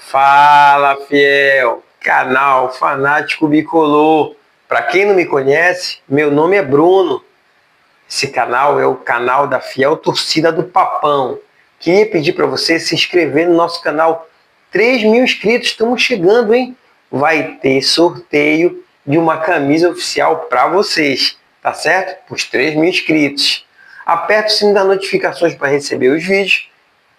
Fala, fiel! Canal Fanático Bicolor. Para quem não me conhece, meu nome é Bruno. Esse canal é o canal da fiel torcida do Papão. Queria pedir para você se inscrever no nosso canal. 3.000 inscritos, estamos chegando, hein? Vai ter sorteio de uma camisa oficial para vocês, tá certo? Para os 3.000 inscritos. Aperta o sininho das notificações para receber os vídeos.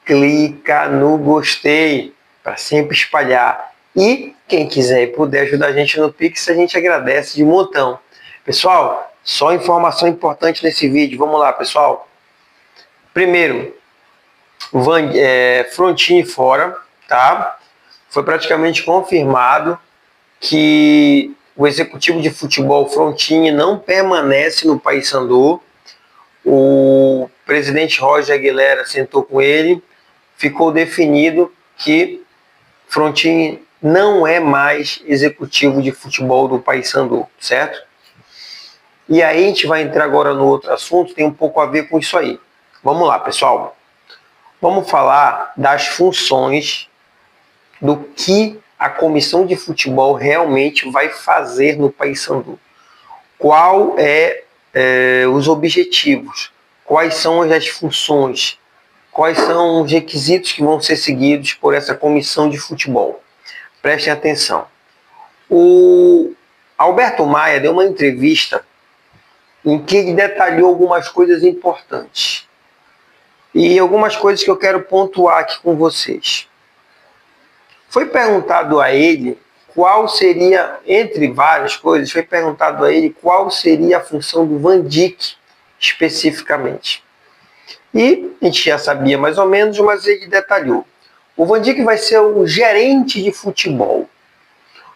Clica no gostei para sempre espalhar. E quem quiser e puder ajudar a gente no Pix, a gente agradece de montão. Pessoal, só informação importante nesse vídeo. Vamos lá, pessoal. Primeiro, Frontini fora, tá? Foi praticamente confirmado que o executivo de futebol Frontini não permanece no Paysandu. O presidente Roger Aguilera sentou com ele, ficou definido que Frontini não é mais executivo de futebol do Paysandu, certo? E aí a gente vai entrar agora no outro assunto, tem um pouco a ver com isso aí. Vamos lá, pessoal. Vamos falar das funções do que a comissão de futebol realmente vai fazer no Paysandu. Qual os objetivos? Quais são as funções? Quais são os requisitos que vão ser seguidos por essa comissão de futebol? Prestem atenção. O Alberto Maia deu uma entrevista em que ele detalhou algumas coisas importantes. E algumas coisas que eu quero pontuar aqui com vocês. Foi perguntado a ele qual seria, entre várias coisas, foi perguntado a ele qual seria a função do Van Dijk especificamente. E a gente já sabia mais ou menos, mas ele detalhou. O Van Dijk vai ser o gerente de futebol.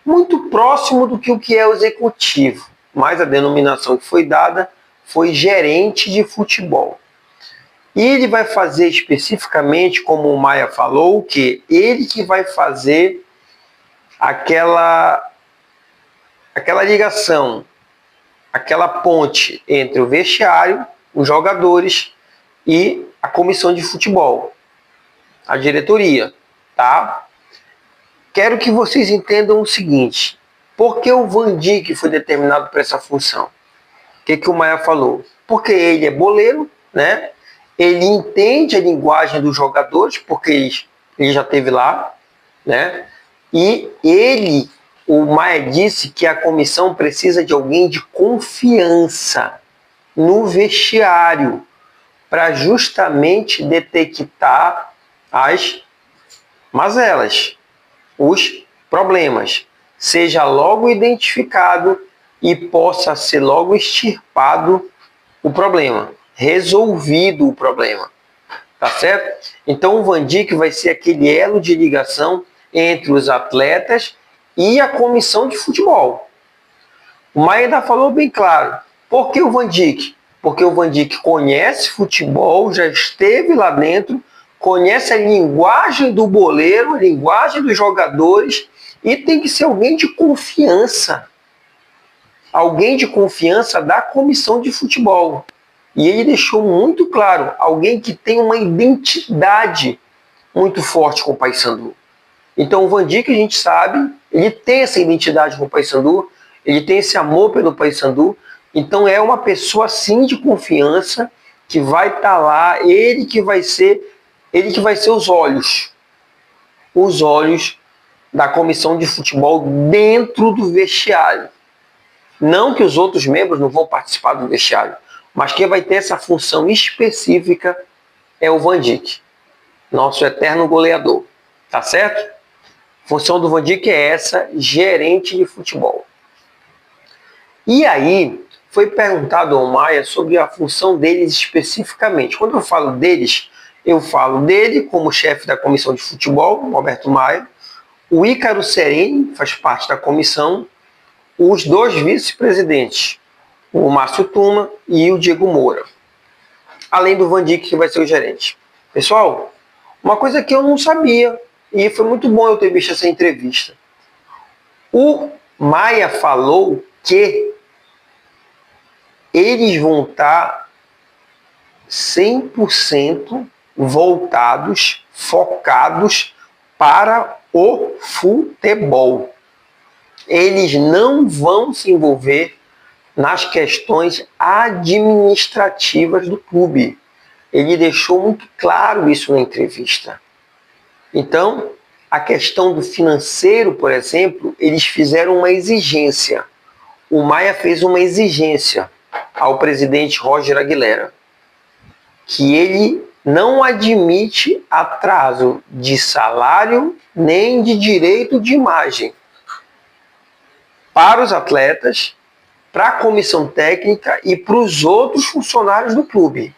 Muito próximo do que é o executivo, mas a denominação que foi dada foi gerente de futebol. E ele vai fazer especificamente, como o Maia falou, que ele que vai fazer aquela ligação, aquela ponte entre o vestiário, os jogadores e a comissão de futebol, a diretoria, tá? Quero que vocês entendam o seguinte: por que o Van Dijk foi determinado para essa função? O que o Maia falou? Porque ele é boleiro, né? Ele entende a linguagem dos jogadores, porque ele já esteve lá, né? E o Maia disse que a comissão precisa de alguém de confiança no vestiário, para justamente detectar as mazelas, os problemas, seja logo identificado e possa ser logo extirpado o problema, resolvido o problema, tá certo? Então o Van Dijk vai ser aquele elo de ligação entre os atletas e a comissão de futebol. O Maia ainda falou bem claro. Por que o Van Dijk? Porque o Van Dijk conhece futebol, já esteve lá dentro, conhece a linguagem do boleiro, a linguagem dos jogadores, e tem que ser alguém de confiança. Alguém de confiança da comissão de futebol. E ele deixou muito claro, alguém que tem uma identidade muito forte com o Paysandu. Então o Van Dijk, a gente sabe, ele tem essa identidade com o Paysandu, ele tem esse amor pelo Paysandu. Então é uma pessoa sim de confiança que vai estar lá, ele que vai ser os olhos da comissão de futebol dentro do vestiário. Não que os outros membros não vão participar do vestiário, mas quem vai ter essa função específica é o Van Dijk, nosso eterno goleador, tá certo? A função do Van Dijk é essa, gerente de futebol. E aí foi perguntado ao Maia sobre a função deles especificamente. Quando eu falo deles, eu falo dele como chefe da comissão de futebol, Alberto Maia, o Ícaro Sereni faz parte da comissão, os dois vice-presidentes, o Márcio Tuma e o Diego Moura, além do Van Dijk, que vai ser o gerente. Pessoal, uma coisa que eu não sabia, e foi muito bom eu ter visto essa entrevista. O Maia falou que eles vão estar 100% voltados, focados para o futebol. Eles não vão se envolver nas questões administrativas do clube. Ele deixou muito claro isso na entrevista. Então, a questão do financeiro, por exemplo, eles fizeram uma exigência. O Maia fez uma exigência ao presidente Roger Aguilera, que ele não admite atraso de salário nem de direito de imagem para os atletas, para a comissão técnica e para os outros funcionários do clube.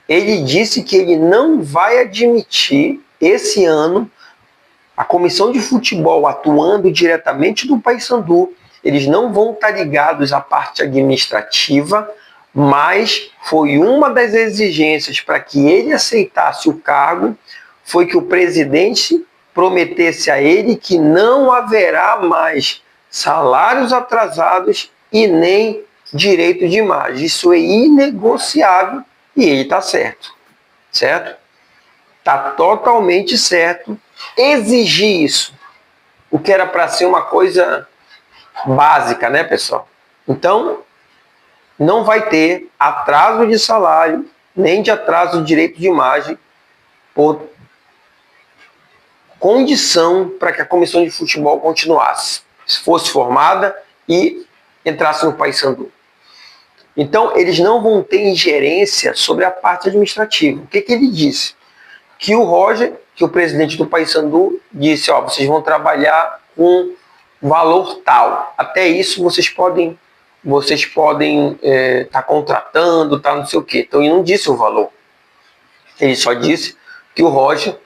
Ele disse que ele não vai admitir esse ano a comissão de futebol atuando diretamente do Paysandu. Eles não vão estar ligados à parte administrativa, mas foi uma das exigências para que ele aceitasse o cargo, foi que o presidente prometesse a ele que não haverá mais salários atrasados e nem direito de imagem. Isso é inegociável e ele está certo. Certo? Está totalmente certo exigir isso. O que era para ser uma coisa básica, né, pessoal? Então, não vai ter atraso de salário, nem de atraso de direito de imagem, por condição para que a comissão de futebol continuasse, fosse formada e entrasse no Paysandu. Então, eles não vão ter ingerência sobre a parte administrativa. O que ele disse? Que o Roger, que o presidente do Paysandu, disse, ó, vocês vão trabalhar com valor tal. Até isso vocês podem tá contratando, tá não sei o quê. Então ele não disse o valor. Ele só disse que o Roger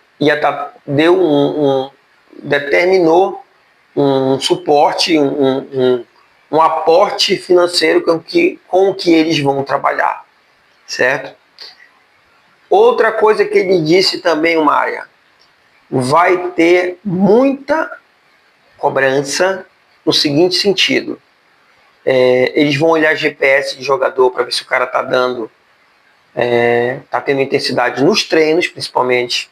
determinou um suporte, um aporte financeiro com o que eles vão trabalhar, certo? Outra coisa que ele disse também, Maia, vai ter muita cobrança no seguinte sentido. Eles vão olhar GPS de jogador para ver se o cara está tendo intensidade nos treinos, principalmente.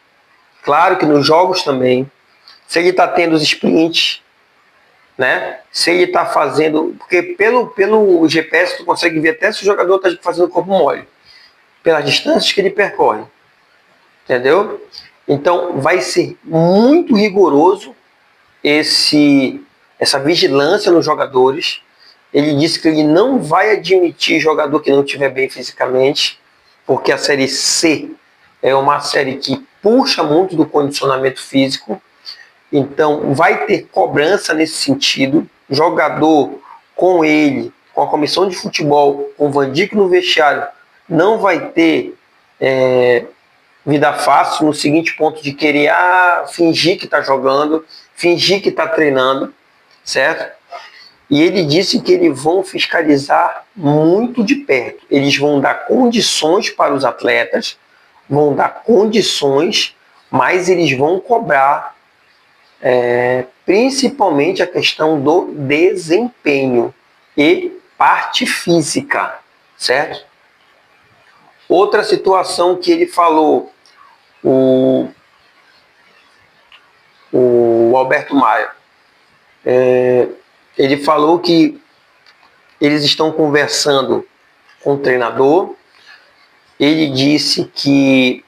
Claro que nos jogos também. Se ele está tendo os sprints, né? Se ele está fazendo... Porque pelo GPS tu consegue ver até se o jogador está fazendo corpo mole, pelas distâncias que ele percorre. Entendeu? Então vai ser muito rigoroso essa vigilância nos jogadores. Ele disse que ele não vai admitir jogador que não estiver bem fisicamente, porque a Série C é uma série que puxa muito do condicionamento físico. Então vai ter cobrança nesse sentido. Jogador com ele, com a comissão de futebol, com o Van Dijk no vestiário, não vai ter vida fácil no seguinte ponto de querer fingir que está jogando, fingir que está treinando, certo? E ele disse que eles vão fiscalizar muito de perto. Eles vão dar condições para os atletas, vão dar condições, mas eles vão cobrar principalmente a questão do desempenho e parte física, certo? Outra situação que ele falou, o Alberto Maia, ele falou que eles estão conversando com o treinador. Ele disse que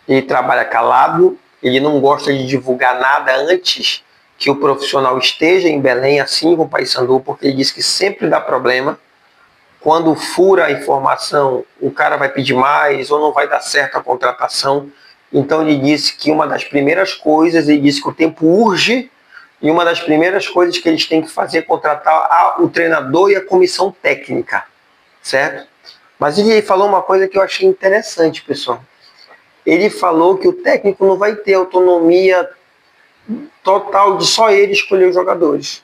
ele trabalha calado, ele não gosta de divulgar nada antes que o profissional esteja em Belém, assim como o Paysandu, porque ele disse que sempre dá problema. Quando fura a informação, o cara vai pedir mais ou não vai dar certo a contratação. Então ele disse que uma das primeiras coisas, ele disse que o tempo urge, e uma das primeiras coisas que eles têm que fazer é contratar o treinador e a comissão técnica, certo? Mas ele falou uma coisa que eu achei interessante, pessoal. Ele falou que o técnico não vai ter autonomia total de só ele escolher os jogadores.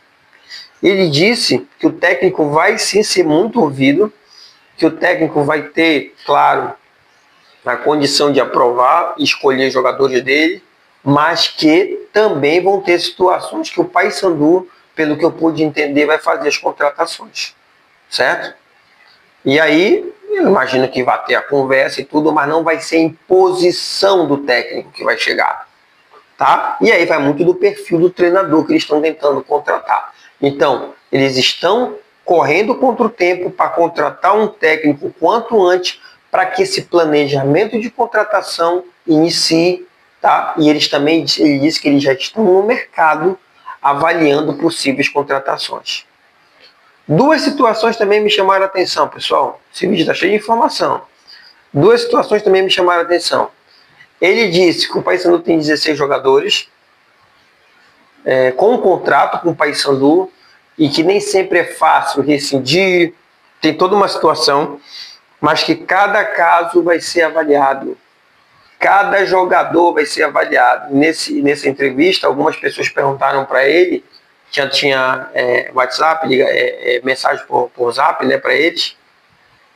Ele disse que o técnico vai sim ser muito ouvido, que o técnico vai ter, claro, a condição de aprovar e escolher jogadores dele, mas que também vão ter situações que o Paysandu, pelo que eu pude entender, vai fazer as contratações, certo? E aí, eu imagino que vai ter a conversa e tudo, mas não vai ser a imposição do técnico que vai chegar. tá? E aí vai muito do perfil do treinador que eles estão tentando contratar. Então, eles estão correndo contra o tempo para contratar um técnico quanto antes, para que esse planejamento de contratação inicie, tá? E eles também, ele disse que eles já estão no mercado avaliando possíveis contratações. Duas situações também me chamaram a atenção, pessoal. Esse vídeo está cheio de informação. Duas situações também me chamaram a atenção. Ele disse que o Paysandu tem 16 jogadores com um contrato com o Paysandu e que nem sempre é fácil rescindir, tem toda uma situação, mas que cada caso vai ser avaliado. Cada jogador vai ser avaliado. Nessa entrevista, algumas pessoas perguntaram para ele, tinha WhatsApp, mensagem por Zap, né, para eles,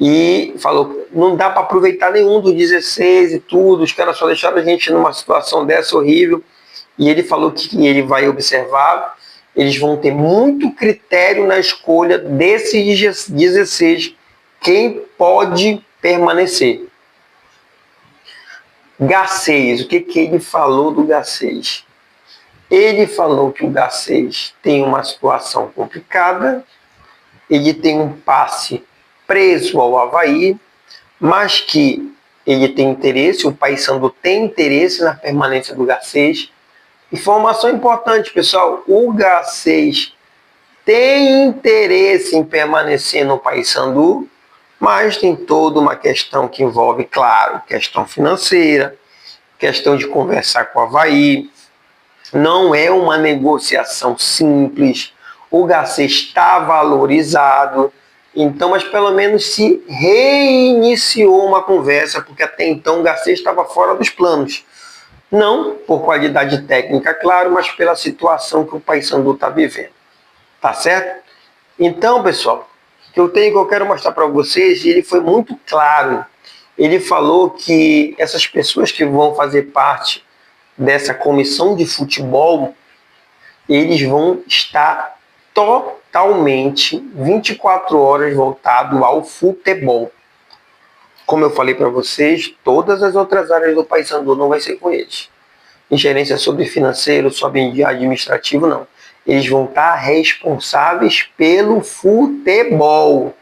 e falou, não dá para aproveitar nenhum dos 16 e tudo, os caras só deixaram a gente numa situação dessa horrível. E ele falou que ele vai observar, eles vão ter muito critério na escolha desses 16, quem pode permanecer. Garcês, o que ele falou do Garcês? Ele falou que o Garcês tem uma situação complicada, ele tem um passe preso ao Avaí, mas que ele tem interesse, o Paysandu tem interesse na permanência do Garcês. Informação importante, pessoal, o Garcês tem interesse em permanecer no Paysandu, mas tem toda uma questão que envolve, claro, questão financeira, questão de conversar com o Avaí. Não é uma negociação simples, o Garcês está valorizado, então, mas pelo menos se reiniciou uma conversa, porque até então o Garcês estava fora dos planos. Não por qualidade técnica, claro, mas pela situação que o Paysandu está vivendo. Tá certo? Então, pessoal, que eu quero mostrar para vocês, e ele foi muito claro. Ele falou que essas pessoas que vão fazer parte dessa comissão de futebol, eles vão estar totalmente 24 horas voltados ao futebol. Como eu falei para vocês, todas as outras áreas do Paysandu não vai ser com eles. Ingerência sobre financeiro, sobre administrativo, não. Eles vão estar responsáveis pelo futebol.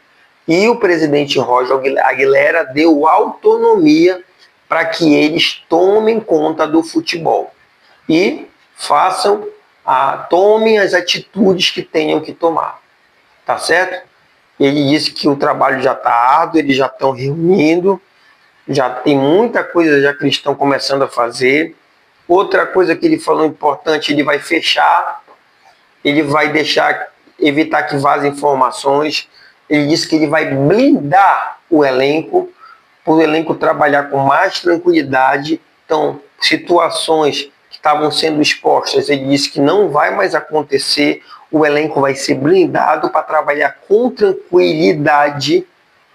E o presidente Roger Aguilera deu autonomia para que eles tomem conta do futebol e tomem as atitudes que tenham que tomar. Tá certo? Ele disse que o trabalho já está árduo, eles já estão reunindo, já tem muita coisa já que eles estão começando a fazer. Outra coisa que ele falou importante, ele vai fechar, ele vai evitar que vazem informações. Ele disse que ele vai blindar o elenco, para o elenco trabalhar com mais tranquilidade. Então, situações que estavam sendo expostas, ele disse que não vai mais acontecer, o elenco vai ser blindado para trabalhar com tranquilidade,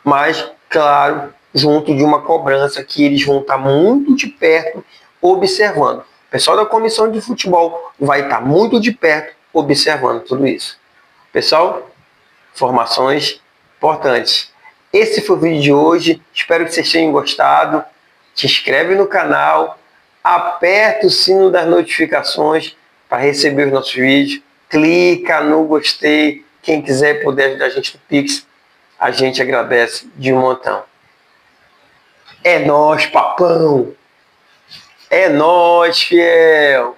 mas, claro, junto de uma cobrança que eles vão estar muito de perto observando. O pessoal da comissão de futebol vai estar muito de perto observando tudo isso. Pessoal, informações importantes. Esse foi o vídeo de hoje. Espero que vocês tenham gostado. Se inscreve no canal, aperta o sino das notificações para receber os nossos vídeos. Clica no gostei. Quem quiser poder ajudar a gente no Pix, a gente agradece de um montão. É nóis, papão! É nóis, fiel!